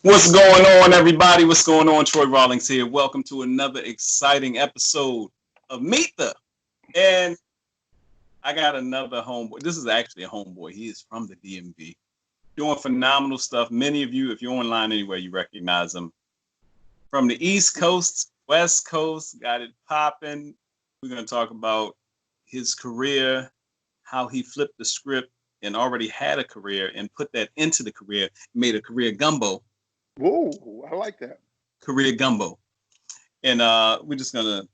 What's going on, everybody? What's going on? Troy Rawlings here. Welcome to another exciting episode of Meet the. And I got another homeboy. This is actually a homeboy. He is from the DMV. Doing phenomenal stuff. Many of you, if you're online anywhere, you recognize him. From the East Coast, West Coast, got it popping. We're going to talk about his career, how he flipped the script and already had a career and put that into the career, made a career gumbo. Whoa, I like that. Career gumbo. And we're just going to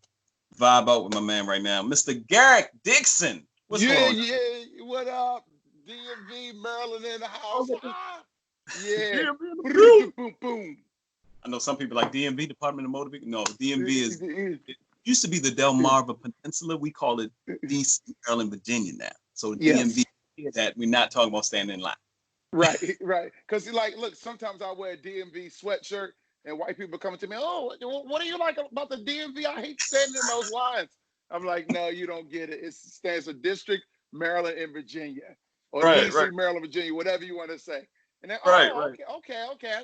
vibe out with my man right now, Mr. GARRICK DIXON. What's going on? Yeah. What up? DMV, Maryland in the house. Yeah. Boom, boom. I know some people like DMV, Department of Motor Vehicle. No, DMV is, it used to be the Delmarva Peninsula. We call it DC, Maryland, Virginia now. So DMV, that we're not talking about standing in line. Right. Because, like, look, sometimes I wear a DMV sweatshirt and white people coming to me, oh, what do you like about the DMV? I hate standing in those lines. I'm like, no, you don't get it. It stands for District, Maryland, and Virginia. Or DC, Maryland, Virginia, whatever you want to say. And then, okay.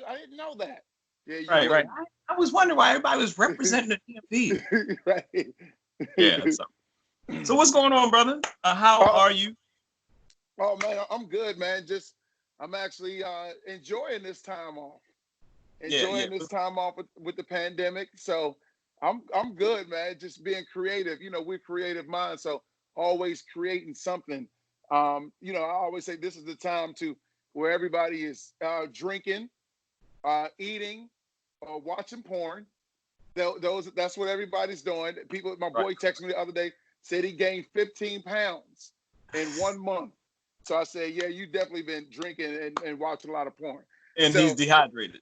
I didn't know that. Yeah, right. I was wondering why everybody was representing the DMV. Right. Yeah. So what's going on, brother? How are you? Oh, man, I'm good, man. I'm actually enjoying this time off. This time off with the pandemic. So I'm good, man. Just being creative. You know, we're creative minds, so always creating something. You know, I always say this is the time where everybody is drinking, eating, watching porn. That's what everybody's doing. My boy texted me the other day, said he gained 15 pounds in 1 month. So I said, yeah, you definitely been drinking and watching a lot of porn. And he's dehydrated.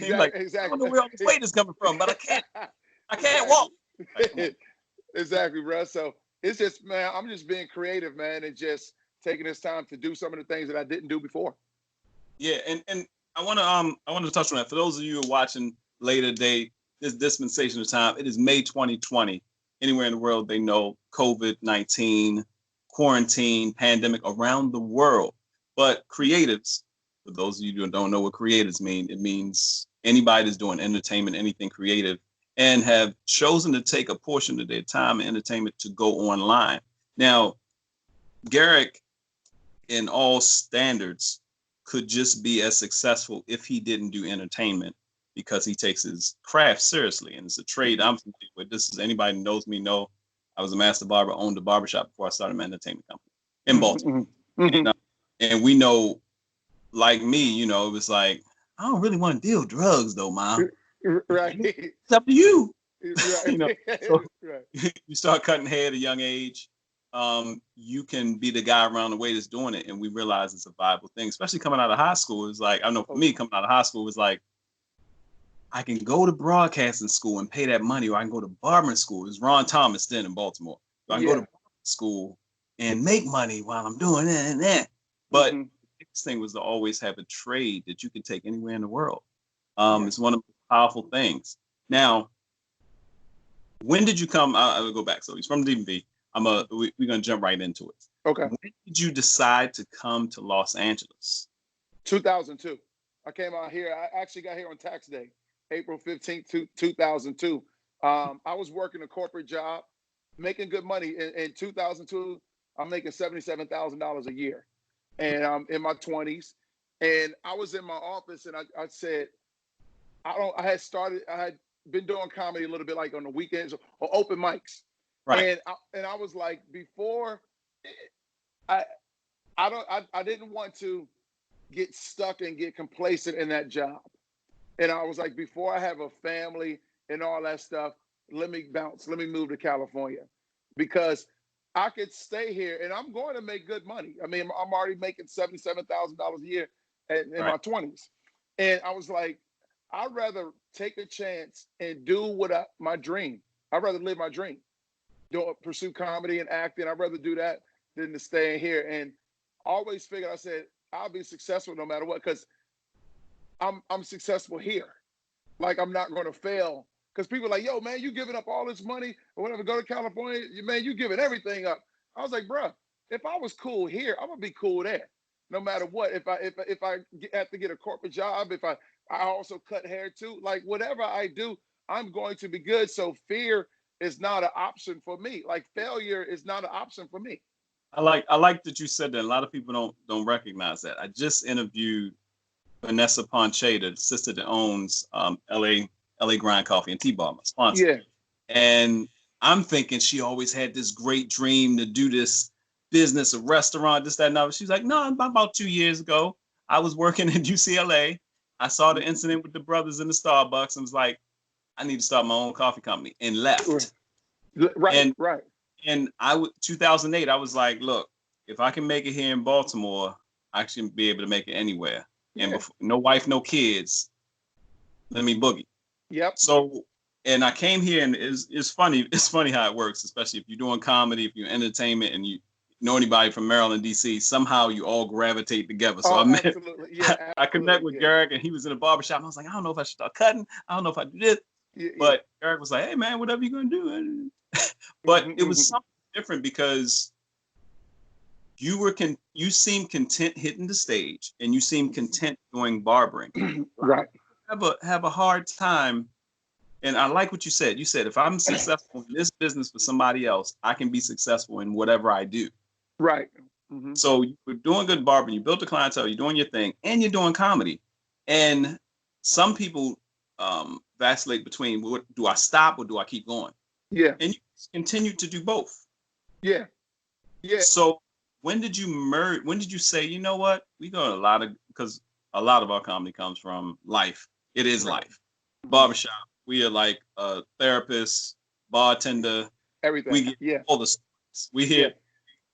Yeah, exactly. I don't know where all this weight is coming from, but I can't walk. Exactly, bro. So it's just, man, I'm just being creative, man, and just taking this time to do some of the things that I didn't do before. Yeah, and I want to touch on that. For those of you who are watching later date, this dispensation of time, it is May 2020. Anywhere in the world, they know COVID-19, quarantine, pandemic around the world. But creatives, for those of you who don't know what creatives mean, it means anybody that's doing entertainment, anything creative, and have chosen to take a portion of their time and entertainment to go online. Now, GARRICK, in all standards, could just be as successful if he didn't do entertainment, because he takes his craft seriously, and it's a trade I'm familiar with. This is, anybody who knows me know I was a master barber, owned a barber shop before I started my entertainment company in Baltimore. And we know, like me, you know, it was like, I don't really want to deal with drugs though, Mom. Right. It's up to you. Right. You know, so you start cutting hair at a young age. You can be the guy around the way that's doing it. And we realize it's a viable thing, especially coming out of high school. It's like, I know for me, coming out of high school was like, I can go to broadcasting school and pay that money, or I can go to barbering school. It was Ron Thomas then in Baltimore. So I can go to school and make money while I'm doing that and that. But the biggest thing was to always have a trade that you can take anywhere in the world. It's one of the powerful things. Now, when did you come? I'll go back. So he's from DMV. We're gonna jump right into it. Okay. When did you decide to come to Los Angeles? 2002. I came out here. I actually got here on tax day, April 15th, 2002. I was working a corporate job, making good money. In 2002, I'm making $77,000 a year, and I'm in my 20s. And I was in my office, and I said, I had been doing comedy a little bit, like on the weekends or open mics. Right. And I was like, before, I didn't want to get stuck and get complacent in that job. And I was like, before I have a family and all that stuff, let me bounce. Let me move to California, because I could stay here and I'm going to make good money. I mean, I'm already making $77,000 a year in my 20s. And I was like, I'd rather take a chance and do my dream. I'd rather live my dream. Pursue comedy and acting. I'd rather do that than to stay here. And I always figured, I said, I'll be successful no matter what, because I'm successful here. Like, I'm not going to fail. Because people are like, yo, man, you giving up all this money or whatever, go to California, man, you giving everything up. I was like, bro, if I was cool here, I'm gonna be cool there, no matter what. If I have to get a corporate job, if I also cut hair too, like whatever I do, I'm going to be good. So fear is not an option for me. Like failure is not an option for me. I like that you said that. A lot of people don't recognize that. I just interviewed Vanessa Poncheta, the sister that owns LA Grind Coffee and Tea Bar, my sponsor. Yeah. And I'm thinking she always had this great dream to do this business, a restaurant, this, that, and other. She's like, no, about 2 years ago, I was working at UCLA. I saw the incident with the brothers in the Starbucks and was like, I need to start my own coffee company, and left. Right, And right. and 2008, I was like, look, if I can make it here in Baltimore, I should be able to make it anywhere. And Yeah. before, no wife, no kids, let me boogie. Yep. So, and I came here, and it's funny. It's funny how it works, especially if you're doing comedy, if you're entertainment, and you know anybody from Maryland, DC. Somehow you all gravitate together. So Oh, I met, absolutely. Yeah, I connect absolutely. with Yeah. Garrick, and he was in a barber shop. I was like, I don't know if I should start cutting. I don't know if I do this. Yeah, yeah. But Garrick was like, hey man, whatever you're gonna do. But it was something different because you seem content hitting the stage, and you seem content doing barbering. Right. Have a hard time. And I like what you said. You said, if I'm successful in this business for somebody else, I can be successful in whatever I do. Right. So you're doing good barbering, you built a clientele, you're doing your thing, and you're doing comedy. And some people vacillate between, do I stop or do I keep going? Yeah. And you continue to do both. Yeah. Yeah. So when did you merge? When did you say, you know what? We got because a lot of our comedy comes from life. It is life. Barbershop. We are like a therapist, bartender. Everything. We get Yeah. all the stories. We hear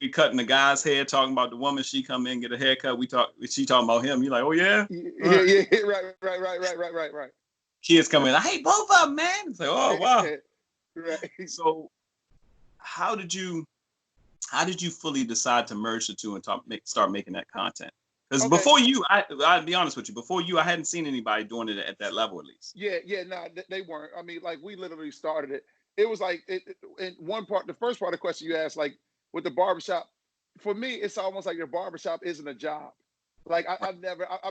we cutting the guy's hair, talking about the woman. She come in, get a haircut. She talking about him. You're like, oh yeah? Yeah. Right. Kids come in, I hate both of them, man. It's like, oh wow. Right. So how did you fully decide to merge the two and start making that content? Because before you, I'll be honest with you, before you, I hadn't seen anybody doing it at that level, at least. Yeah, no, they weren't. I mean, like we literally started it. It was like in one part, the first part of the question you asked, like with the barbershop, for me, it's almost like your barbershop isn't a job. Like I've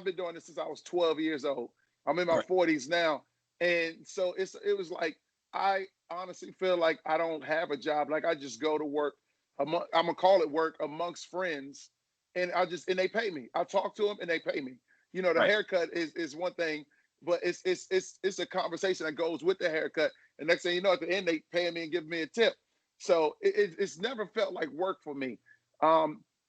been doing this since I was 12 years old. I'm in my 40s now. And so it was like, I honestly feel like I don't have a job. Like I just go to work. I'm gonna call it work amongst friends, and they pay me. I talk to them and they pay me. You know, the haircut is one thing, but it's a conversation that goes with the haircut. And next thing you know, at the end they paying me and giving me a tip. So it's never felt like work for me.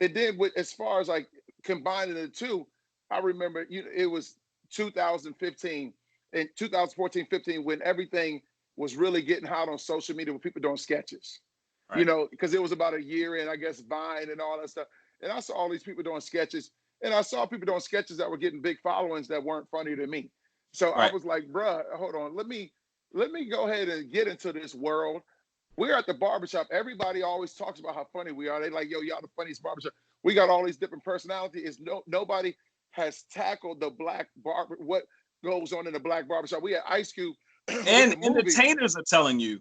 It did with as far as like combining the two. I remember it was 2015 and 2014, 15 when everything was really getting hot on social media with people doing sketches. You know, because it was about a year in, I guess, Vine and all that stuff. And I saw all these people doing sketches, and I saw people doing sketches that were getting big followings that weren't funny to me. So I was like, bruh, hold on, let me go ahead and get into this world. We're at the barbershop. Everybody always talks about how funny we are. They like, yo, y'all the funniest barbershop. We got all these different personalities. Nobody has tackled the black barber, what goes on in the black barbershop. We had Ice Cube. And entertainers are telling you,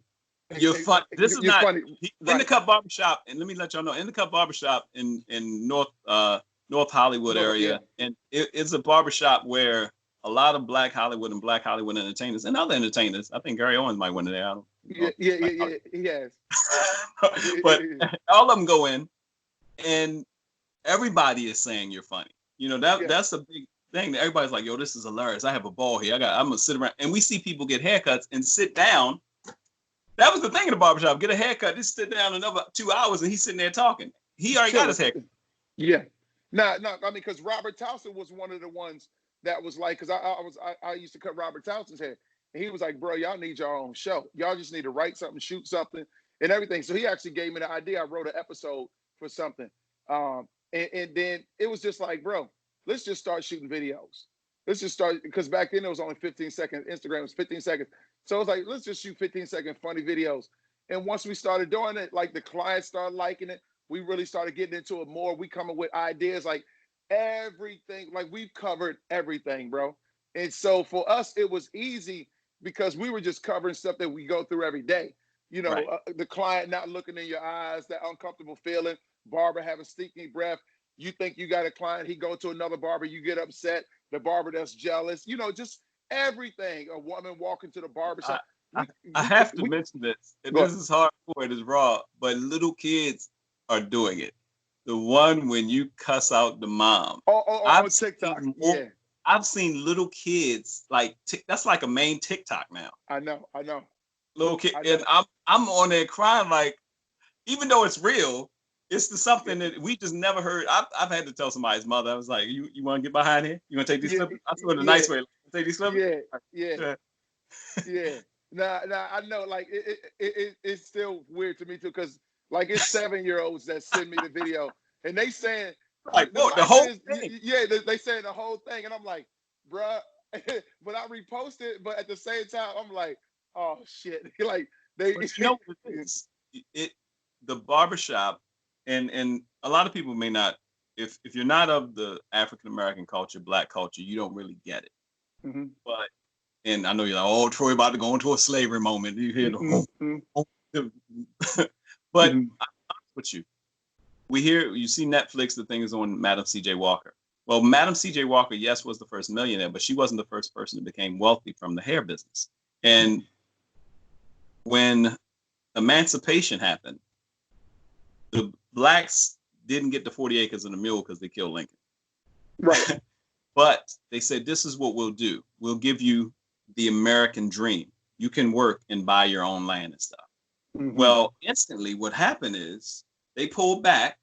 you're fun. This is not funny. In the Cut Barbershop, and let me let y'all know, in the Cut Barbershop in North Hollywood area, and it's a barbershop where a lot of black Hollywood and black Hollywood entertainers and other entertainers. I think Gary Owens might win it there. I don't know. Yeah, he has. But all of them go in, and everybody is saying you're funny. You know, that's a big thing. Everybody's like, yo, this is hilarious. I have a ball here. I'm gonna sit around, and we see people get haircuts and sit down. That was the thing in the barbershop. Get a haircut, just sit down another 2 hours, and he's sitting there talking. He already got his haircut. Yeah. No, I mean, because Robert Townsend was one of the ones that was like, because I used to cut Robert Townsend's hair, and he was like, bro, y'all need your own show. Y'all just need to write something, shoot something, and everything. So he actually gave me the idea. I wrote an episode for something, and then it was just like, bro, let's just start shooting videos. Let's just start, because back then it was only 15 seconds. Instagram was 15 seconds. So it was like, let's just shoot 15-second funny videos. And once we started doing it, like the clients started liking it. We really started getting into it more. We coming with ideas, like everything, like we've covered everything, bro. And so for us, it was easy because we were just covering stuff that we go through every day. You know, Right. the client not looking in your eyes, that uncomfortable feeling, barber having stinky breath. You think you got a client, he go to another barber, you get upset, the barber that's jealous, you know, just everything. A woman walking to the barber I, shop. I, We I we could have to we mention this. And go this ahead. is hardcore. It is raw, but little kids are doing it. The one when you cuss out the mom. On I've TikTok. seen more. Yeah, I've seen little kids like that's like a main TikTok now. I know, I know, Little kid, I and know. I'm on there crying like, even though it's real, it's the Yeah, something that we just never heard. I've had to tell somebody's mother. I was like, you want to get behind here? You want to take these yeah, slippers? I told her the yeah, nice way. Like, take these slippers. yeah, yeah. Yeah. Yeah. Now I know like it's still weird to me too, because like it's 7-year-olds that send me the video and they saying Like, the whoa, the life of whole this, thing. yeah, they saying the whole thing, and I'm like, bruh, but I repost it, but at the same time I'm like, oh shit, like they, But you know what it is? It the barbershop, and a lot of people may not, if you're not of the African American culture, black culture, you don't really get it. Mhm. But and I know you're like, oh, Troy about to go into a slavery moment. You hear the Mhm. whole, Mhm. but Mhm. I'm honest with you. We hear you see Netflix, the thing is on Madam C.J. Walker. Well, Madam C.J. Walker, yes, was the first millionaire, but she wasn't the first person that became wealthy from the hair business. And when emancipation happened, the blacks didn't get the 40 acres and a mule because they killed Lincoln. Right. But they said, this is what we'll do. We'll give you the American dream. You can work and buy your own land and stuff. Mhm. Well, instantly what happened is they pulled back,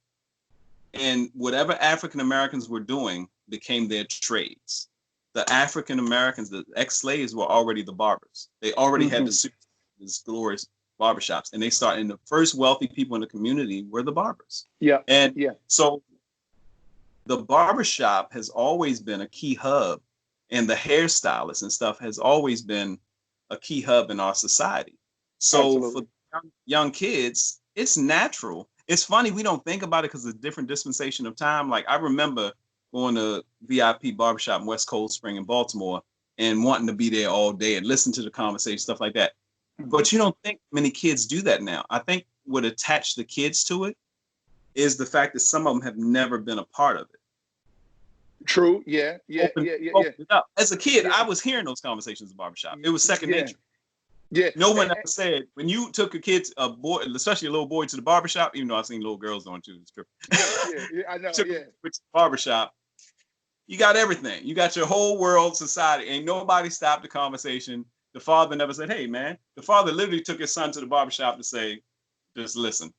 and whatever African Americans were doing became their trades. The African Americans, the ex-slaves, were already the barbers. They already had the Mhm. suits, these glorious barbershops, and they started. And the first wealthy people in the community were the barbers. Yeah. And Yeah. so the barbershop has always been a key hub, and the hairstylist and stuff has always been a key hub in our society. So for Absolutely. young kids, it's natural. It's funny, we don't think about it because it's a different dispensation of time. Like I remember going to VIP barbershop in West Cold Spring in Baltimore and wanting to be there all day and listen to the conversation, stuff like that. Mhm. But you don't think many kids do that now. I think what attached the kids to it is the fact that some of them have never been a part of it. True. Yeah. Yeah. Open, Yeah. Yeah. Yeah. open it up. As a kid, Yeah. I was hearing those conversations in the barbershop. It was second Yeah. nature. Yeah. No one ever said when you took a kid, a boy, especially a little boy, to the barbershop. Even though I've seen little girls going to the strip, Yeah. Yeah. Yeah. I know. took them Yeah. to the barbershop. You got everything. You got your whole world, society. Ain't nobody stopped the conversation. The father never said, "Hey, man." The father literally took his son to the barbershop to say, "Just listen."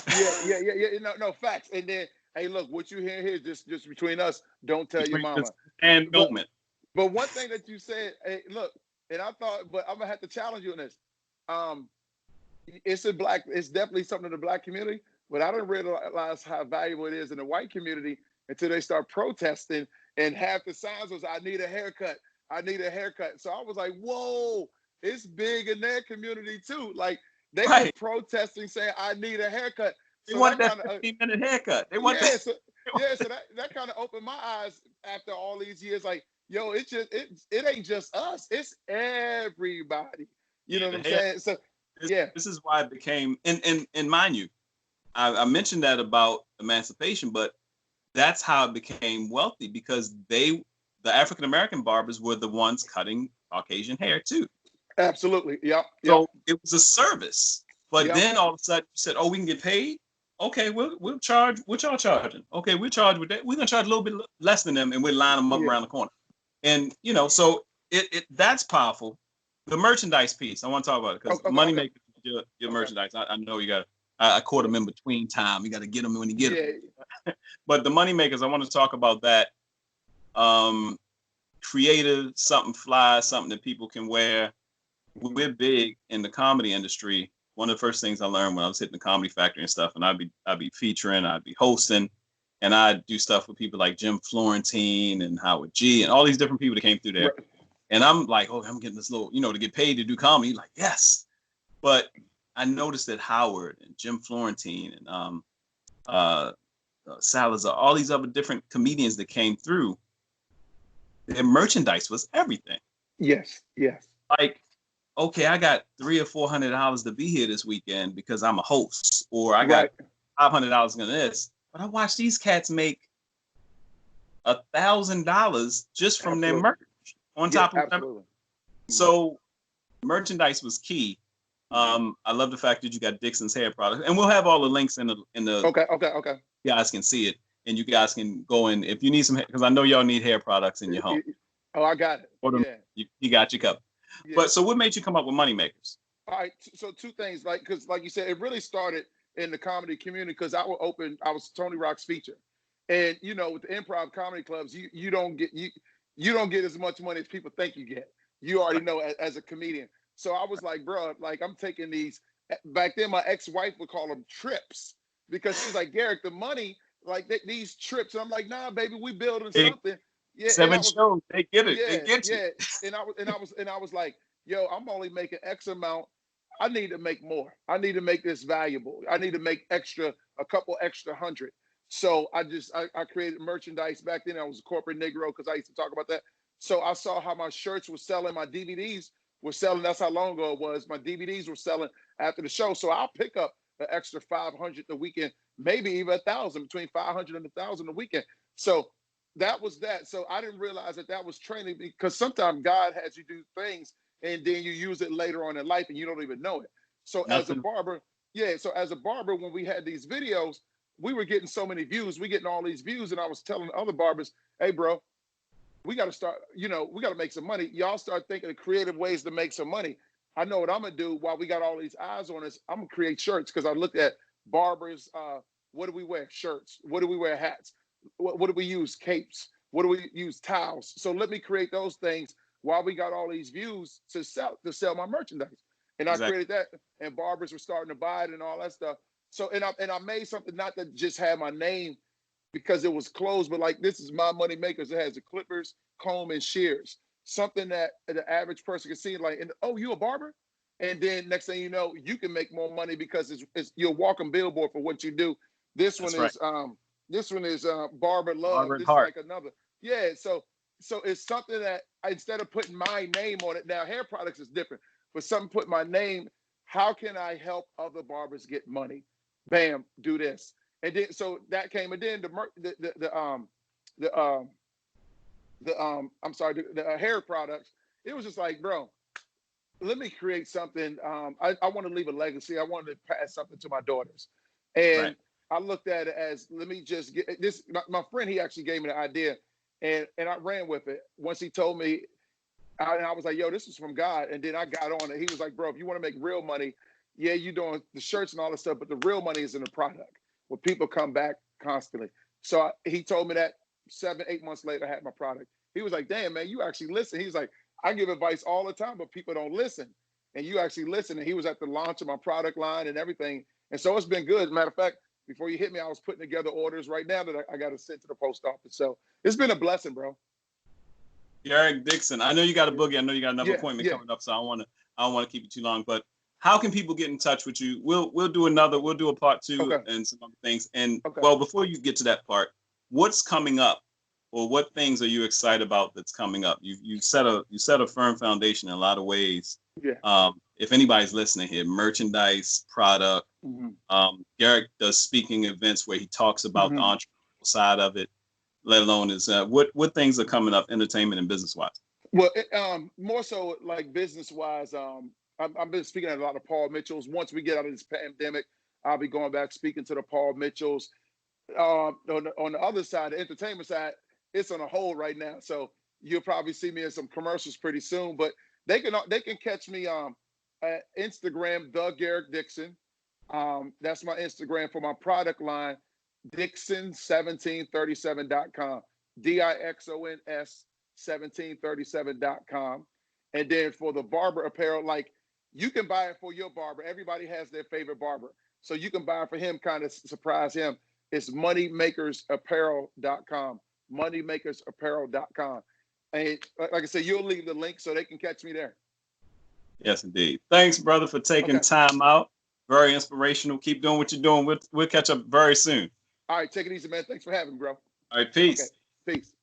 Yeah, yeah, yeah, yeah. No, facts. And then, hey, look, what you hear here, just between us. Don't tell your Between this mama. and But moment. one thing that you said, hey, look, and I thought, but I'm gonna have to challenge you on this. Um, it's definitely something in the black community, but I didn't realize how valuable it is in the white community until they start protesting, and half the signs was, "I need a haircut. I need a haircut." So I was like, "Whoa, it's big in their community too." Like they were Right. protesting, saying, "I need a haircut." They So want that that kind of 15-minute haircut. They want that. yeah, so yeah, so that kind of opened my eyes after all these years. Like, yo, it ain't just us, it's everybody. You know Yeah, what the I'm hair. saying? So This, yeah, this is why it became, and mind you, I mentioned that about emancipation, but that's how it became wealthy because the African American barbers were the ones cutting Caucasian hair too. absolutely. Yep, yep, So it was a service. But yep. then all of a sudden you said, "Oh, we can get paid. Okay, we'll charge. What y'all charging? Okay, we'll charge with that. We're gonna charge a little bit less than them, and we'll line them up Yeah, around the corner." And so it that's powerful. The merchandise piece, I want to talk about it because the okay, money okay, maker, your okay. merchandise. I know you got. I caught Yeah, them in between time. You got to get them when you get them. yeah, But the money makers, I want to talk about that. Um, Creative, something fly, something that people can wear. We're big in the comedy industry. One of the first things I learned when I was hitting the Comedy Factory and stuff, and I'd be featuring, I'd be hosting, and I'd do stuff with people like Jim Florentine and Howard G and all these different people that came through there. right. And I'm like, oh, I'm getting this little, to get paid to do comedy. Like, yes. But I noticed that Howard and Jim Florentine and uh, Salazar, all these other different comedians that came through, their merchandise was everything. Yes, yes. Like okay, I got $300 or $400 to be here this weekend because I'm a host, or I got Right. $500 in this. But I watch these cats make $1,000 just from their Absolutely. merch on Yeah, top of them. absolutely. So merchandise was key. I love the fact that you got Dixon's hair product, and we'll have all the links in the. Okay. You guys can see it, and you guys can go in if you need some, because I know y'all need hair products in your home. Oh, I got it. Yeah, you got your covered. Yeah. But so, what made you come up with money makers? All right. So two things, because like you said, it really started in the comedy community because I was Tony Rock's feature, and with the improv comedy clubs, you don't get as much money as people think you get. You already know as a comedian. So I was like, bro, like I'm taking these. Back then, my ex-wife would call them trips because she was like, Garrick, the money, like these trips. And I'm like, nah, baby, we building something. Yeah, 7 shows, they get it. Yeah, they get you. yeah. And I was like, yo, I'm only making X amount. I need to make more. I need to make this valuable. I need to make a couple extra hundred. So I created merchandise. Back then I was a corporate Negro because I used to talk about that. So I saw how my shirts were selling, my DVDs were selling. That's how long ago it was. My DVDs were selling after the show. So I'll pick up an extra 500 the weekend, maybe even 1,000, between 500 and 1,000 a weekend. So that was that. So I didn't realize that was training, because sometimes God has you do things and then you use it later on in life and you don't even know it. So as a barber, when we had these videos, we were getting so many views. We getting all these views, and I was telling other barbers, hey, bro, we got to start, we got to make some money. Y'all start thinking of creative ways to make some money. I know what I'm going to do while we got all these eyes on us. I'm going to create shirts, because I looked at barbers. What do we wear? Shirts. What do we wear? Hats. What do we use? Capes. What do we use? Towels. So let me create those things while we got all these views to sell my merchandise. And I created that, and barbers were starting to buy it and all that stuff. So and I made something not that just had my name because it was closed, but like, this is my money makers. It has the clippers, comb, and shears. Something that the average person can see, like, and, oh, you a barber? And then next thing you know, you can make more money because it's you're a walking billboard for what you do. This one is Barber Love. Barber this Heart. is like another. Yeah, so it's something that instead of putting my name on it, now hair products is different, but something put my name. How can I help other barbers get money? Bam, do this. And then so that came, and then the hair products. It was just like, bro, let me create something. I want to leave a legacy. I wanted to pass something to my daughters, and I looked at it as, let me just get this. My friend, he actually gave me the idea, and I ran with it. Once he told me, and I was like, yo, this is from God. And then I got on it. He was like, bro, if you want to make real money, yeah, you're doing the shirts and all this stuff, but the real money is in the product, where people come back constantly. So he told me that 7-8 months later, I had my product. He was like, damn, man, you actually listen. He was like, I give advice all the time, but people don't listen. And you actually listen. And he was at the launch of my product line and everything. And so it's been good. Matter of fact, before you hit me, I was putting together orders right now that I got to send to the post office. So it's been a blessing, bro. Garrick Dixon, I know you got a boogie. I know you got another appointment coming up, so I don't want to keep you too long. But how can people get in touch with you? We'll do a part 2 and some other things. And well, before you get to that part, what's coming up, or what things are you excited about that's coming up? You set a firm foundation in a lot of ways. Yeah. If anybody's listening here, merchandise, product. Garrick does speaking events where he talks about the entrepreneurial side of it. Let alone is what things are coming up, entertainment and business wise? Well, more so like business wise. I've been speaking at a lot of Paul Mitchells. Once we get out of this pandemic, I'll be going back speaking to the Paul Mitchells. On the other side, the entertainment side, it's on a hold right now. So you'll probably see me in some commercials pretty soon. But they can catch me at Instagram, the Garrick Dixon. That's my Instagram for my product line. Dixon1737.com, DIXONS 1737.com. And then for the barber apparel, like, you can buy it for your barber. Everybody has their favorite barber. So you can buy it for him, kind of surprise him. It's moneymakersapparel.com, moneymakersapparel.com. And like I said, you'll leave the link so they can catch me there. Yes, indeed. Thanks, brother, for taking time out. Very inspirational. Keep doing what you're doing. We'll catch up very soon. All right, take it easy, man. Thanks for having me, bro. All right, peace. Okay, peace.